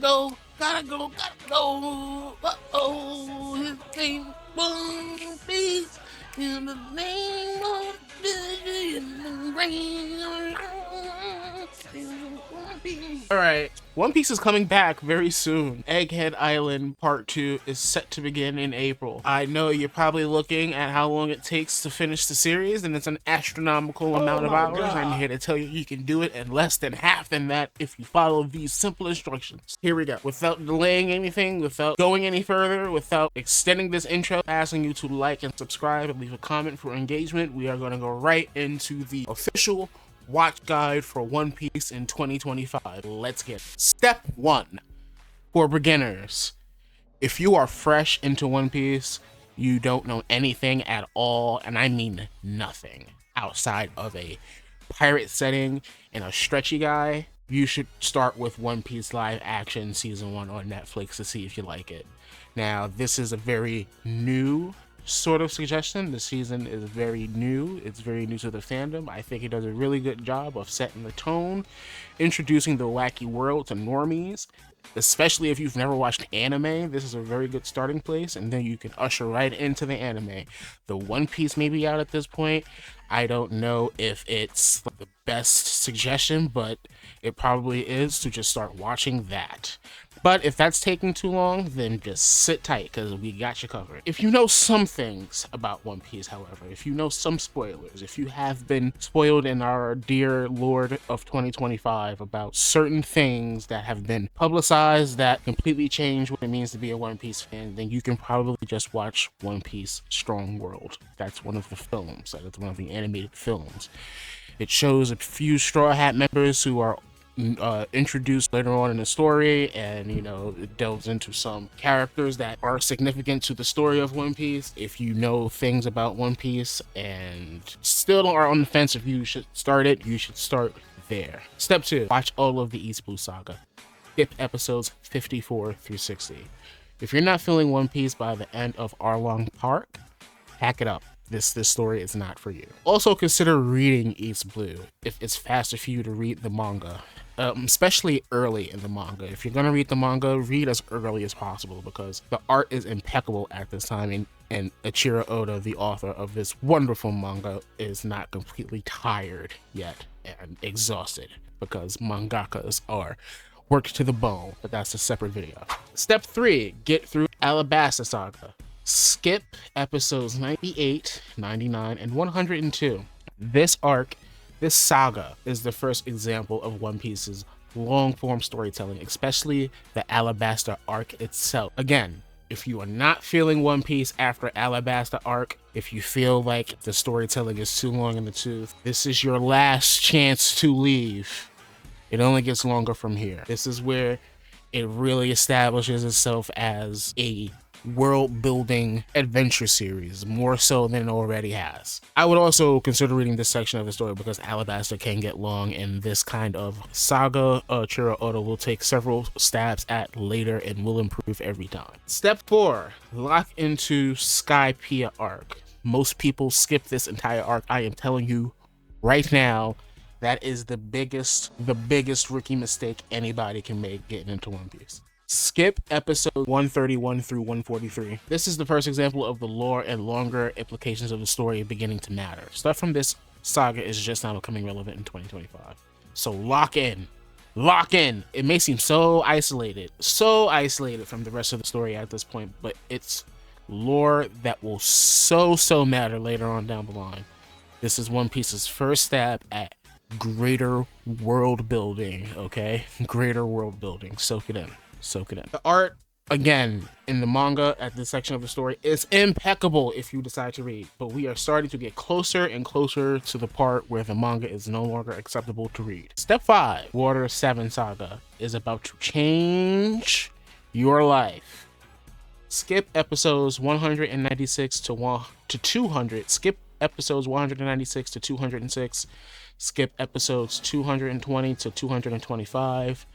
gotta go. Uh-oh, his name One Piece. In the name of the rain. All right, One Piece is coming back very soon. Egghead Island Part 2 is set to begin in April. I know you're probably looking at how long it takes to finish the series, and it's an astronomical amount of hours. I'm here to tell you you can do it in less than half than that if you follow these simple instructions. Here we go. Without delaying anything, without going any further, without extending this intro, asking you to like and subscribe and leave a comment for engagement, we are going to go right into the official watch guide for One Piece in 2025. Let's get it. Step 1 for beginners. If you are fresh into One Piece, you don't know anything at all, and I mean nothing, outside of a pirate setting and a stretchy guy, you should start with One Piece live action season 1 on Netflix to see if you like it. Now, this is a very new sort of suggestion. The season is very new. It's very new to the fandom. I think it does a really good job of setting the tone, introducing the wacky world to normies, especially if you've never watched anime. This is a very good starting place, and then you can usher right into the anime. The One Piece may be out at this point. I don't know if it's the best suggestion, but it probably is to just start watching that. But if that's taking too long, then just sit tight because we got you covered. If you know some things about One Piece, however, if you know some spoilers, if you have been spoiled in our dear Lord of 2025 about certain things that have been publicized that completely change what it means to be a One Piece fan, then you can probably just watch One Piece Strong World. That's one of the films. That's one of the animated films. It shows a few Straw Hat members who are introduced later on in the story, and it delves into some characters that are significant to the story of One Piece. If you know things about One Piece and still are on the fence if you should start it, you should start there. Step 2, watch all of the East Blue Saga. Skip episodes 54 through 60. If you're not feeling One Piece by the end of Arlong Park, pack it up. This story is not for you. Also consider reading East Blue if it's faster for you to read the manga, especially early in the manga. If you're gonna read the manga, read as early as possible because the art is impeccable at this time, and Eiichiro Oda, the author of this wonderful manga, is not completely tired yet and exhausted because mangakas are worked to the bone, but that's a separate video. Step 3, get through Alabasta Saga. Skip episodes 98, 99, and 102. This arc, this saga, is the first example of One Piece's long-form storytelling, especially the Alabasta arc itself. Again, if you are not feeling One Piece after Alabasta arc, if you feel like the storytelling is too long in the tooth, this is your last chance to leave. It only gets longer from here. This is where it really establishes itself as a world-building adventure series, more so than it already has. I would also consider reading this section of the story because Alabasta can get long, and this kind of saga Eiichiro Oda will take several stabs at later and will improve every time. Step 4, lock into Skypiea arc. Most people skip this entire arc. I am telling you right now, that is the biggest rookie mistake anybody can make getting into One Piece. Skip episode 131 through 143. This is the first example of the lore and longer implications of the story beginning to matter. Stuff from this saga is just now becoming relevant in 2025. So lock in. Lock in. It may seem so isolated from the rest of the story at this point, but it's lore that will so matter later on down the line. This is One Piece's first stab at greater world building, okay? Greater world building. Soak it in. The art, again, in the manga at this section of the story is impeccable if you decide to read, but we are starting to get closer and closer to the part where the manga is no longer acceptable to read. Step 5, Water 7 Saga is about to change your life. Skip episodes 196 to 200. Skip episodes 196 to 206. Skip episodes 220 to 225.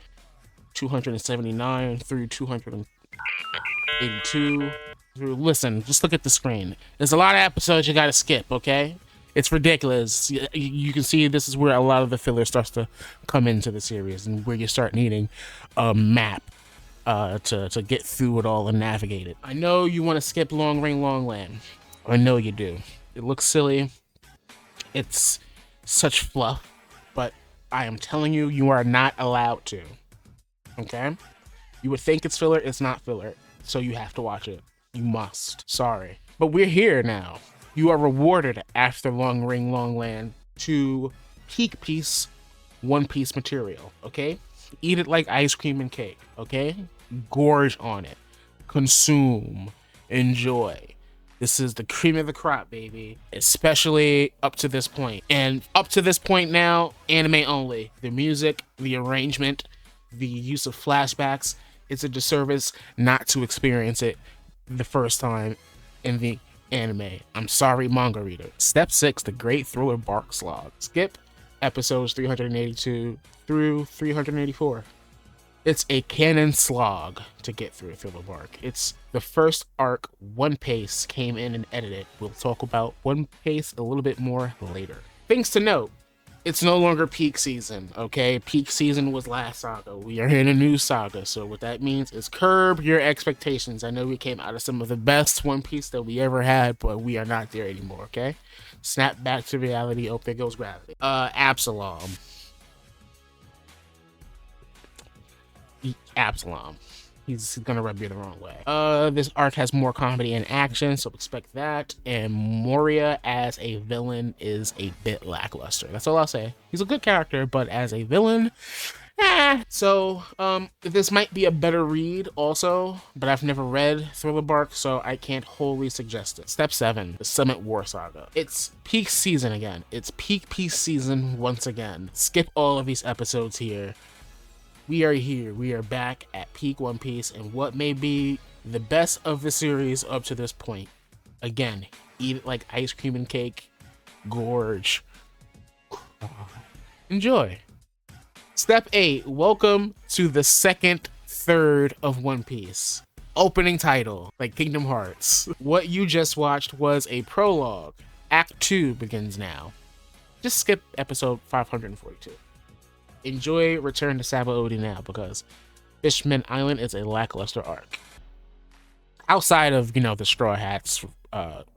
279 through 282. Listen, just look at the screen. There's a lot of episodes you gotta skip, okay? It's ridiculous. You can see this is where a lot of the filler starts to come into the series and where you start needing a map to get through it all and navigate it. I know you want to skip Long Ring Long Land. I know you do. It looks silly. It's such fluff, but I am telling you, you are not allowed to. Okay? You would think it's filler, it's not filler. So you have to watch it. You must. Sorry. But we're here now. You are rewarded after Long Ring Long Land to peak piece One Piece material, okay? Eat it like ice cream and cake, okay? Gorge on it. Consume. Enjoy. This is the cream of the crop, baby. Especially up to this point. And up to this point now, anime only. The music, the arrangement, the use of flashbacks, it's a disservice not to experience it the first time in the anime. I'm sorry, manga reader. Step 6, the Great Thriller Bark Slog. Skip episodes 382 through 384. It's a canon slog to get through Thriller Bark. It's the first arc One Piece came in and edited. We'll talk about One Piece a little bit more later. Things to note. It's no longer peak season, okay? Peak season was last saga. We are in a new saga, so what that means is curb your expectations. I know we came out of some of the best One Piece that we ever had, but we are not there anymore, okay? Snap back to reality. Oh, there goes gravity. Absalom. He's gonna rub you the wrong way. This arc has more comedy and action, so expect that. And Moria as a villain is a bit lackluster. That's all I'll say. He's a good character, but as a villain, So, this might be a better read also, but I've never read Thriller Bark, so I can't wholly suggest it. Step 7, the Summit War Saga. It's peak season again. It's peak piece season once again. Skip all of these episodes here. We are here. We are back at peak One Piece and what may be the best of the series up to this point. Again, eat it like ice cream and cake. Gorge. Enjoy. Step 8, welcome to the second third of One Piece. Opening title, like Kingdom Hearts. What you just watched was a prologue. Act 2 begins now. Just skip episode 542. Enjoy Return to Sabaody now, because Fishman Island is a lackluster arc. Outside of, the Straw Hats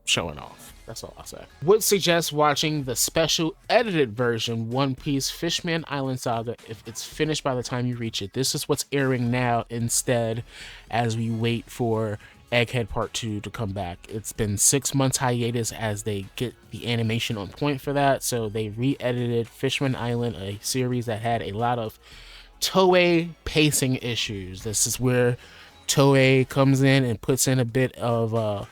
showing off. That's all I'll say. Would suggest watching the special edited version One Piece Fishman Island Saga if it's finished by the time you reach it. This is what's airing now instead as we wait for Egghead Part 2 to come back. It's been 6 months hiatus as they get the animation on point for that, so they re-edited Fishman Island, a series that had a lot of Toei pacing issues. This is where Toei comes in and puts in a bit of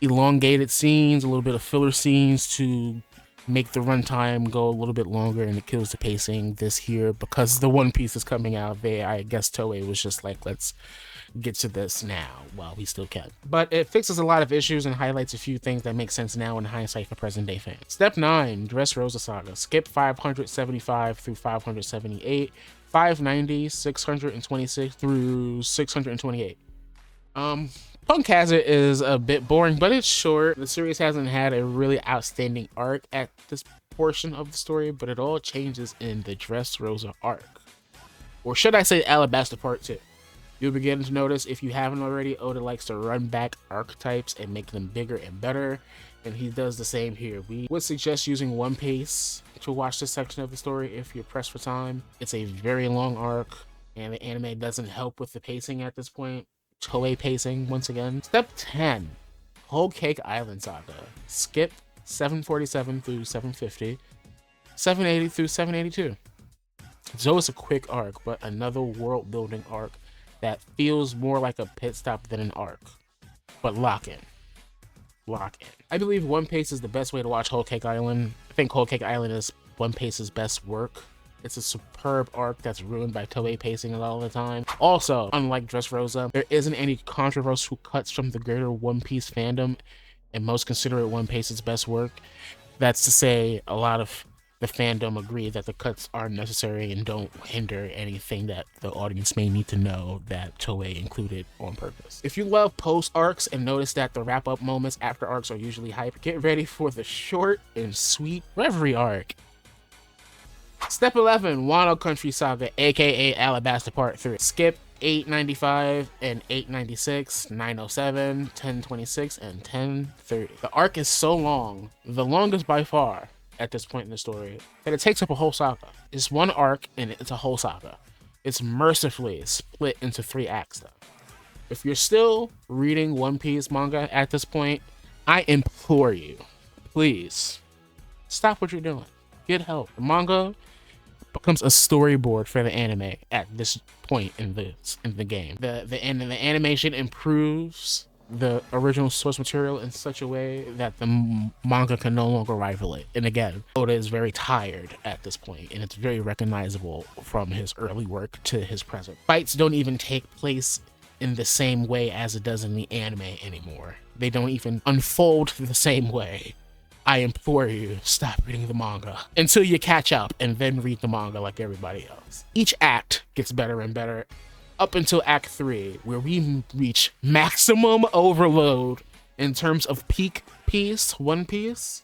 elongated scenes, a little bit of filler scenes to make the runtime go a little bit longer, and it kills the pacing. This here, because the One Piece is coming out, I guess Toei was just like, let's get to this now while we still can. But it fixes a lot of issues and highlights a few things that make sense now in hindsight for present day fans. Step 9, Dressrosa Saga. Skip 575 through 578, 590, 626 through 628. Punk Hazard is a bit boring, but it's short. The series hasn't had a really outstanding arc at this portion of the story, but it all changes in the Dressrosa arc. Or should I say Alabasta Part 2. You'll begin to notice, if you haven't already, Oda likes to run back archetypes and make them bigger and better, and he does the same here. We would suggest using One Piece to watch this section of the story if you're pressed for time. It's a very long arc, and the anime doesn't help with the pacing at this point. Toei pacing once again. Step 10, Whole Cake Island Saga. Skip 747 through 750, 780 through 782. So it's a quick arc, but another world building arc that feels more like a pit stop than an arc. But lock in. I believe One Piece is the best way to watch Whole Cake Island. I think Whole Cake Island is One Piece's best work. It's a superb arc that's ruined by Toei pacing a lot of the time. Also, unlike Dressrosa, there isn't any controversial cuts from the greater One Piece fandom, and most consider it One Piece's best work. That's to say, a lot of the fandom agree that the cuts are necessary and don't hinder anything that the audience may need to know that Toei included on purpose. If you love post arcs and notice that the wrap up moments after arcs are usually hype, get ready for the short and sweet Reverie arc. Step 11, Wano Country Saga, aka Alabasta Part 3. Skip 895 and 896, 907, 1026, and 1030. The arc is so long, the longest by far at this point in the story, that it takes up a whole saga. It's one arc and it's a whole saga. It's mercifully split into 3 acts though. If you're still reading One Piece manga at this point, I implore you, please stop what you're doing. Get help. The manga becomes a storyboard for the anime at this point in the game. The animation improves the original source material in such a way that the manga can no longer rival it. And again, Oda is very tired at this point, and it's very recognizable from his early work to his present. Fights don't even take place in the same way as it does in the anime anymore. They don't even unfold the same way. I implore you, stop reading the manga until you catch up and then read the manga like everybody else. Each act gets better and better up until Act 3, where we reach maximum overload in terms of peak piece, One Piece.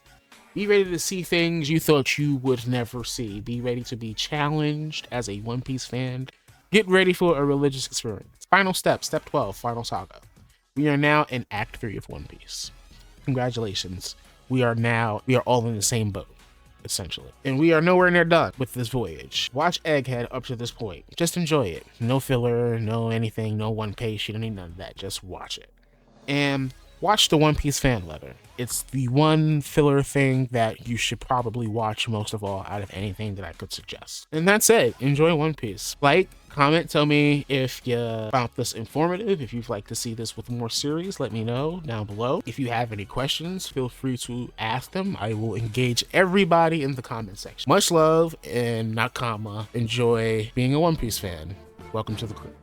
Be ready to see things you thought you would never see. Be ready to be challenged as a One Piece fan. Get ready for a religious experience. Final step, step 12, final saga. We are now in Act 3 of One Piece. Congratulations. We are all in the same boat, essentially. And we are nowhere near done with this voyage. Watch Egghead up to this point. Just enjoy it. No filler, no anything, no One Piece. You don't need none of that. Just watch it. And watch the One Piece fan letter. It's the one filler thing that you should probably watch most of all out of anything that I could suggest. And that's it. Enjoy One Piece. Like, comment, tell me if you found this informative. If you'd like to see this with more series, let me know down below. If you have any questions, feel free to ask them. I will engage everybody in the comment section. Much love and Nakama. Enjoy being a One Piece fan. Welcome to the crew.